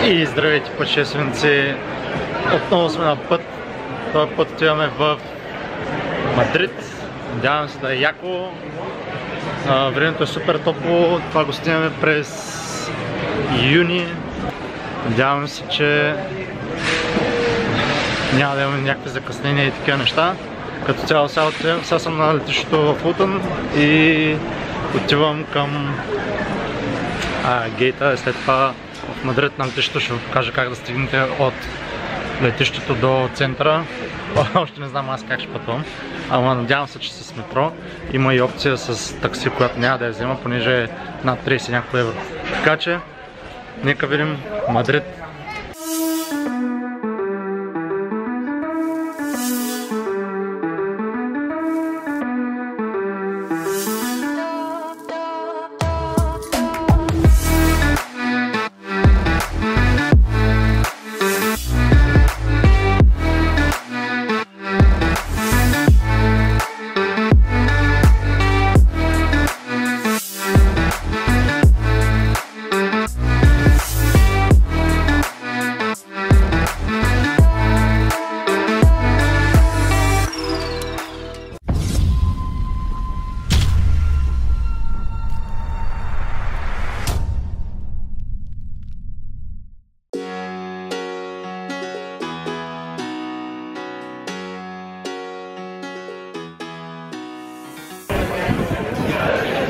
И здравейте, пътешественици! Отново сме на път. Този път отиваме в Мадрид. Надявам се да е яко. Времето е супер топло. Това го снимаме през юни. Надявам се, че няма да имаме някакви закъснения и такива неща. Като цяло сега съм на летището в Лутън и отивам към гейта. След това в Мадрид на летището ще ви покажа как да стигнете от летището до центъра. Още не знам аз как ще пътвам, ама надявам се, че с метро. Има и опция с такси, която няма да я взема, понеже е над 30 някакво евро. Така че, нека видим Мадрид.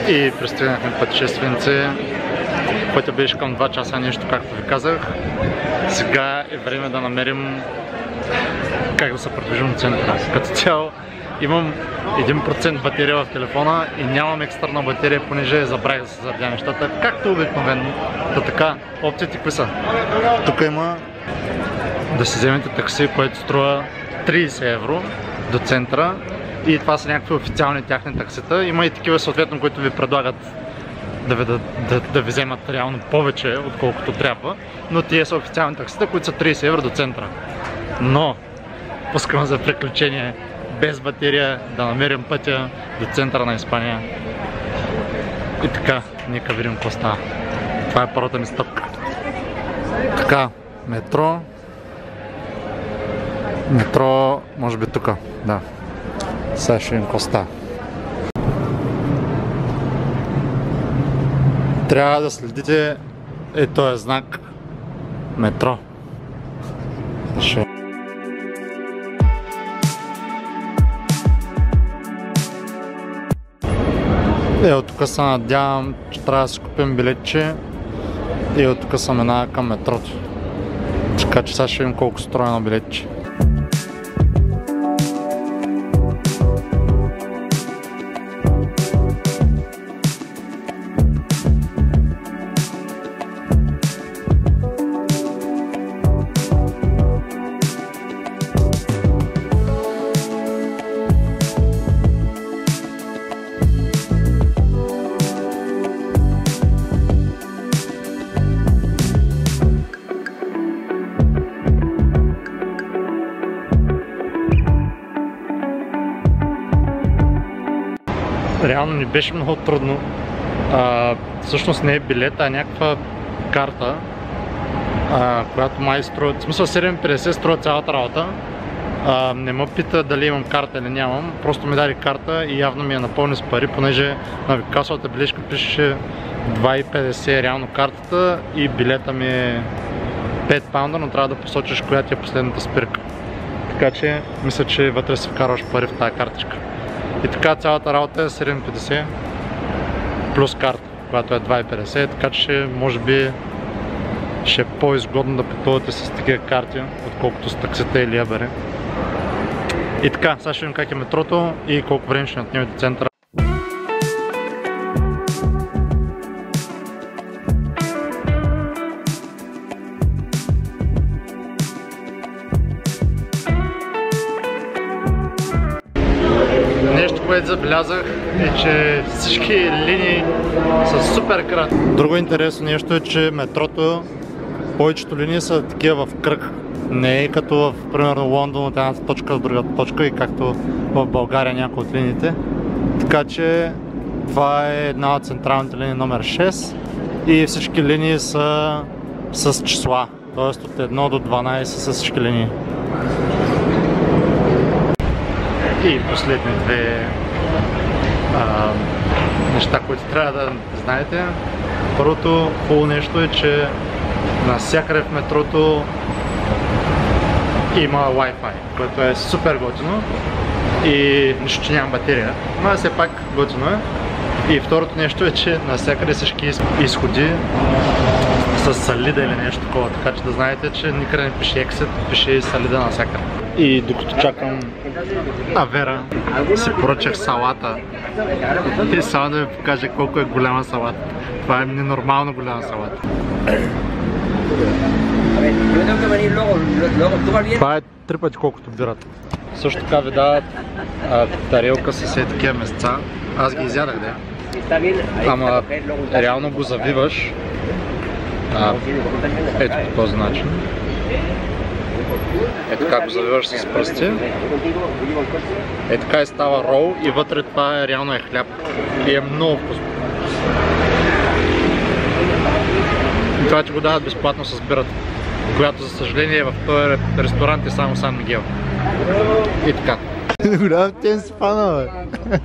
И пристигнахме, пътешественици. Пътя беше към 2 часа, нещо както ви казах. Сега е време да намерим как да се придвижим от центъра. Като цяло имам 1% батерия в телефона и нямам екстерна батерия, понеже забравих да се зарядя нещата, както обикновено. Та така, опциите какви са? Тук има да си вземете такси, което струва 30 евро до центъра. И това са някакви официални тяхни таксита. Има и такива съответно, които ви предлагат да ви вземат реално повече, отколкото трябва. Но тия са официални таксита, които са 30 евро до центъра. Но пускаме за приключение без батерия да намерим пътя до центъра на Испания. И така, нека видим какво става. Това е първата ми стъпка. Така, метро. Метро, може би тук, да. Сега ще видим какво става. Трябва да следите този знак метро. От тук се надявам, че трябва да си купим билетче и от тук се минава към метрото. Така че сега ще видим колко струва на билетче. Реално не беше много трудно. Всъщност не е билет, а някаква карта, която май струва, в смисъл 7,50 струва цялата работа. Не ме пита дали имам карта или нямам, просто ми даде карта и явно ми я напълни с пари, понеже на касовата бележка пише 2,50 реално картата и билета ми е 5 паунда, но трябва да посочиш коя ти е последната спирка. Така че мисля, че вътре си вкарваш пари в тази картичка. И така цялата работа е 7,50 плюс карта, която е 2,50, така че може би ще е по-изгодно да пътувате с такива карти, отколкото с таксите или Uber. И така, сега ще видим как е метрото и колко време ще отнеме до центъра. Нещо, което забелязах е, че всички линии са супер кратки. Друго интересно нещо е, че метрото, повечето линии са такива в кръг. Не е като в, примерно, Лондон от едната точка в другата точка и както в България някои от линиите. Така че това е една от централните линии номер 6 и всички линии са с числа. т.е. от 1 до 12 с всички линии. И последни две неща, които трябва да знаете. Първото хубаво нещо е, че навсякъде в метрото има Wi-Fi, което е супер готино и нищо, че няма батерия, но все пак готино е. И второто нещо е, че навсякъде всички изходи с салида или нещо такова, така че да знаете, че никъде не пише exit, пише салида навсякъде. И докато чакам Авера, си поръчах салата и само да ми покаже колко е голяма салата. Това е ненормално голяма салата. Това е 3 пъти колкото бират. Също така ви дават тарелка с такива месца. Аз ги изядах, да. Ама реално го завиваш ето по този начин. Ето така го завиваш с пръсти. Ето така и става рол и вътре това реално е хляб. И е много вкусно. И това ти го дават безплатно с бирата, която за съжаление в този ресторант е само Сан Мигел. И така. Голям тен спана, бе.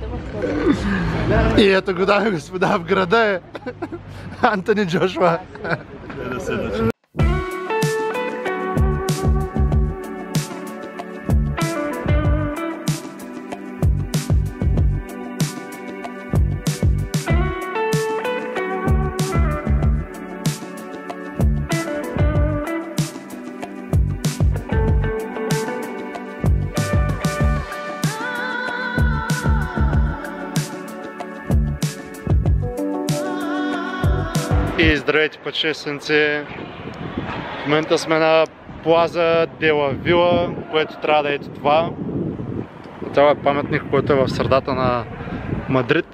И ето го даме, господа, в града е Антони Джошуа. И здравейте, пътешественици! В момента сме на Плаза Дела Вила, което трябва да е ето това. Това е паметник, който е в средата на Мадрид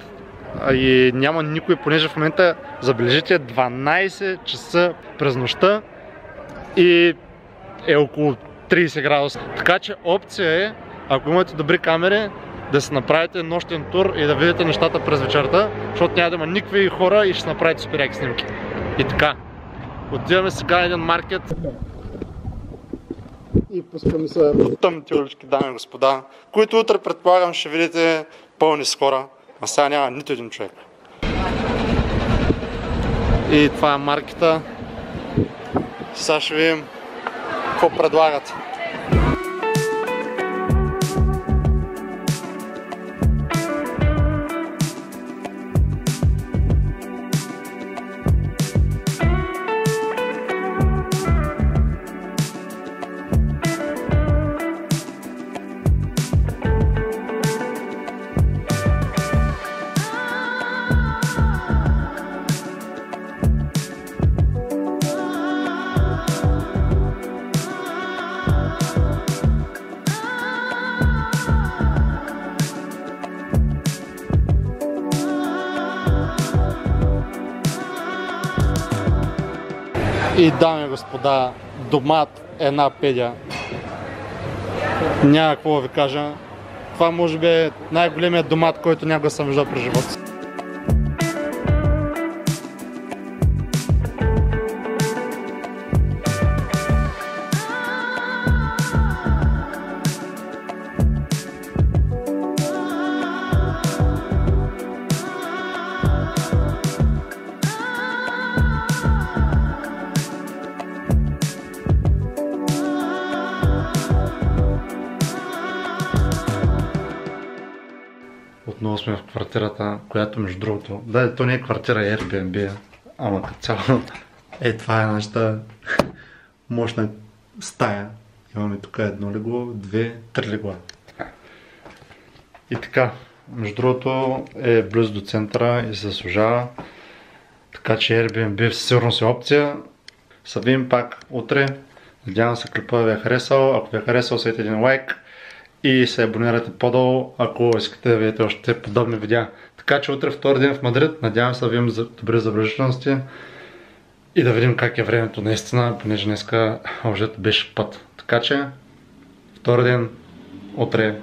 и няма никой, понеже в момента, забележите, 12 часа през нощта и е около 30 градуса. Така че опция е, ако имате добри камери, да си направите нощен тур и да видите нещата през вечерта, защото няма да има никакви хора и ще направите супер яки снимки. И така, отиваме сега на един маркет и пускаме се тъмните улички, дами и господа, които утре предполагам ще видите пълни с хора, а сега няма нито един човек. И това е маркета. Сега ще видим какво предлагат. И дами и господа, домат една педя. Няма какво да ви кажа. Това може би е най-големият домат, който някога съм виждал през живота си. Отново сме в квартирата, която между другото, да, то не е квартира, е Airbnb, ама като цяло, това е нашата мощна стая. Имаме тук едно легло, 2, 3 легла. И така, между другото е близо до центъра и се заслужава, така че Airbnb със сигурност е опция. Се видим пак утре. Надявам се клипа ви е харесал, ако ви е харесал, светите един лайк и се абонирате по-долу, ако искате да видите още подобни видеа. Така че утре втори ден в Мадрид, надявам се да видим добри забележителности и да видим как е времето наистина, понеже днеска обжето беше път. Така че втори ден, утре